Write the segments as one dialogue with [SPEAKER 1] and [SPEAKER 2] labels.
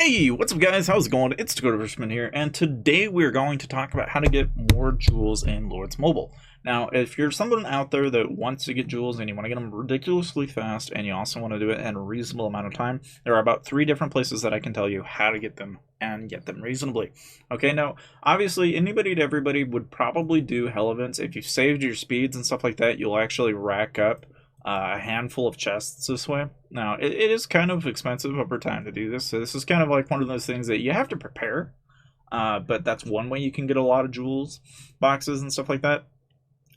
[SPEAKER 1] Hey, what's up guys? How's it going? It's Dakanoth here, and today we're going to talk about how to get more jewels in Lords Mobile. Now, if you're someone out there that wants to get jewels and you want to get them ridiculously fast and you also want to do it in a reasonable amount of time, there are about 3 different places that I can tell you how to get them and get them reasonably. Okay, now, obviously, anybody to everybody would probably do hell events. If you've saved your speeds and stuff like that, you'll actually rack up a handful of chests this way. Now, it is kind of expensive over time to do this, so this is kind of like one of those things that you have to prepare, but that's one way you can get a lot of jewels, boxes, and stuff like that.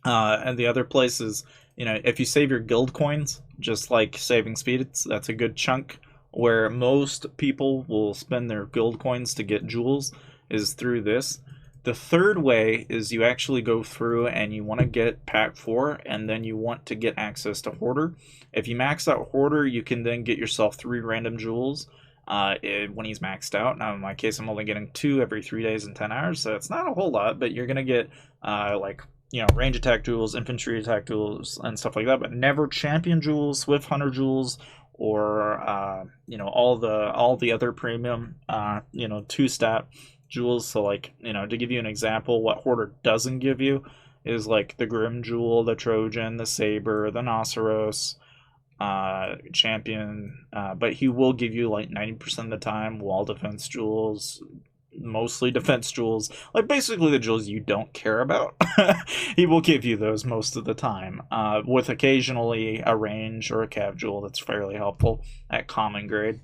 [SPEAKER 1] And the other place is, if you save your guild coins, just like saving speed, that's a good chunk where most people will spend their guild coins to get jewels, is through this. The third way is you actually go through and you want to get pack 4 and then you want to get access to Hoarder. If you max out Hoarder, you can then get yourself 3 random jewels when he's maxed out. Now in my case, I'm only getting 2 every 3 days and 10 hours, so it's not a whole lot, but you're going to get range attack jewels, infantry attack jewels, and stuff like that, but never champion jewels, swift hunter jewels, or all the other premium 2-stat jewels. So to give you an example, what Hoarder doesn't give you is like the Grim Jewel, the Trojan, the Saber, the Noceros, champion, but he will give you like 90% of the time wall defense jewels, mostly defense jewels, like basically the jewels you don't care about. He will give you those most of the time, with occasionally a range or a cav jewel that's fairly helpful at common grade.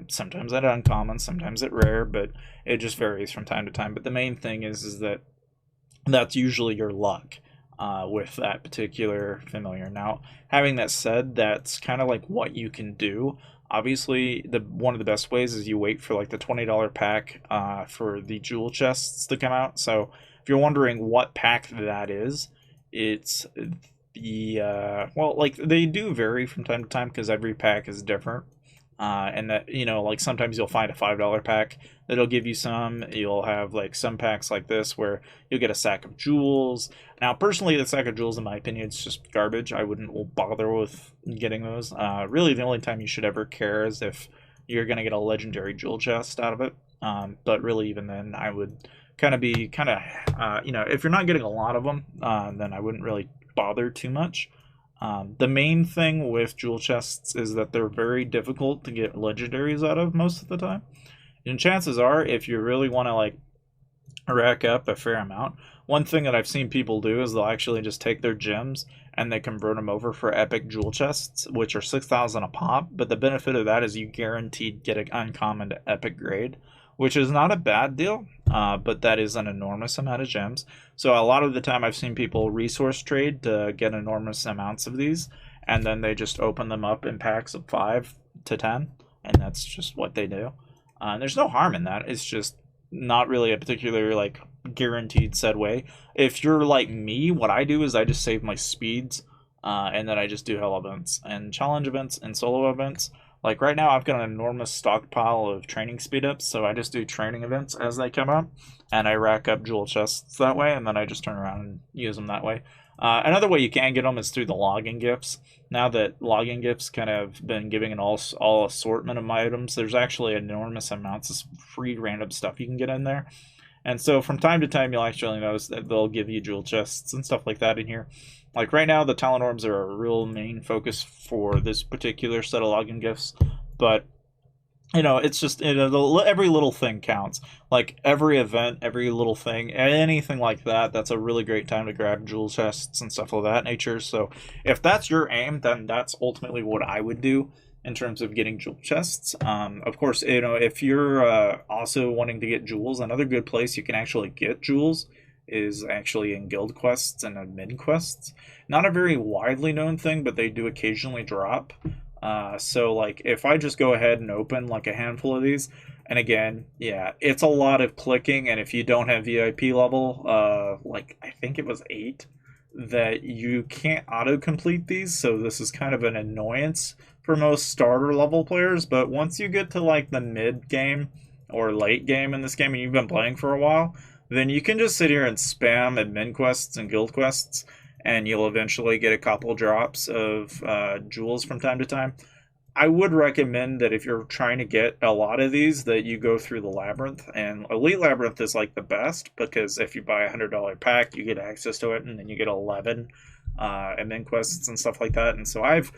[SPEAKER 1] Sometimes at uncommon, sometimes at rare, but it just varies from time to time. But the main thing is that that's usually your luck with that particular familiar. Now, having that said, that's kind of like what you can do. Obviously, one of the best ways is you wait for like the $20 pack for the jewel chests to come out. So if you're wondering what pack that is, it's the they do vary from time to time because every pack is different. And that, sometimes you'll find a $5 pack that'll give you some. You'll have like some packs like this where you'll get a sack of jewels. Now, personally, the sack of jewels, in my opinion, is just garbage. I wouldn't bother with getting those. Really, the only time you should ever care is if you're going to get a legendary jewel chest out of it. But really, even then, I would if you're not getting a lot of them, then I wouldn't really bother too much. The main thing with jewel chests is that they're very difficult to get legendaries out of most of the time. And chances are, if you really want to rack up a fair amount, one thing that I've seen people do is they'll actually just take their gems and they convert them over for epic jewel chests, which are 6,000 a pop. But the benefit of that is you guaranteed get an uncommon to epic grade, which is not a bad deal, but that is an enormous amount of gems. So a lot of the time I've seen people resource trade to get enormous amounts of these, and then they just open them up in packs of 5 to 10, and that's just what they do. And there's no harm in that. It's just not really a particular guaranteed set way. If you're like me, what I do is I just save my speeds, and then I just do hell events and challenge events and solo events. Like right now, I've got an enormous stockpile of training speed ups, so I just do training events as they come up, and I rack up jewel chests that way, and then I just turn around and use them that way. Another way you can get them is through the login gifts. Now that login gifts kind of been giving an all assortment of my items, there's actually enormous amounts of free random stuff you can get in there. And so from time to time, you'll actually notice that they'll give you jewel chests and stuff like that in here. Like right now, the talent orbs are a real main focus for this particular set of login gifts, but it's just every little thing counts. Like every event, every little thing, anything like that. That's a really great time to grab jewel chests and stuff of that nature. So if that's your aim, then that's ultimately what I would do in terms of getting jewel chests. Of course, if you're also wanting to get jewels, another good place you can actually get jewels is actually in guild quests and admin quests. Not a very widely known thing, but they do occasionally drop. So if I just go ahead and open like a handful of these, and again, yeah, it's a lot of clicking, and if you don't have VIP level, I think it was 8, that you can't auto-complete these, so this is kind of an annoyance for most starter level players. But once you get to the mid game or late game in this game and you've been playing for a while, then you can just sit here and spam admin quests and guild quests, and you'll eventually get a couple drops of jewels from time to time. I would recommend that if you're trying to get a lot of these, that you go through the Labyrinth. And Elite Labyrinth is like the best, because if you buy a $100 pack, you get access to it, and then you get 11 admin quests and stuff like that. And so I've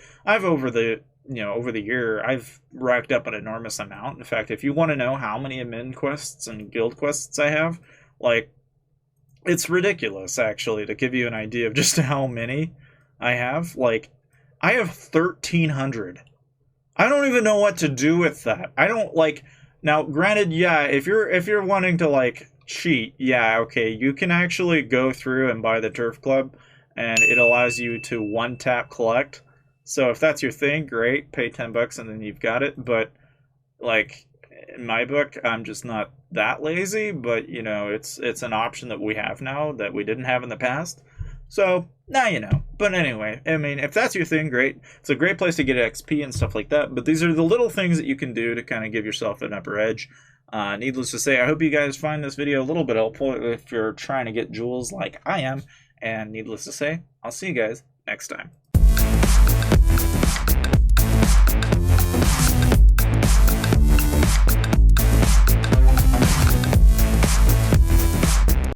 [SPEAKER 1] over the year, I've racked up an enormous amount. In fact, if you want to know how many admin quests and guild quests I have, like, it's ridiculous, actually, to give you an idea of just how many I have. Like, I have 1,300. I don't even know what to do with that. I don't, like, now granted, yeah, if you're wanting to, like, cheat, yeah, okay, you can actually go through and buy the Turf Club, and it allows you to one tap collect. So if that's your thing, great, pay $10 and then you've got it. But, like, in my book, I'm just not that lazy, but, you know, it's an option that we have now that we didn't have in the past. So now you know. But anyway, I mean, if that's your thing, great. It's a great place to get XP and stuff like that. But these are the little things that you can do to kind of give yourself an upper edge. Needless to say, I hope you guys find this video a little bit helpful if you're trying to get jewels like I am. And needless to say, I'll see you guys next time.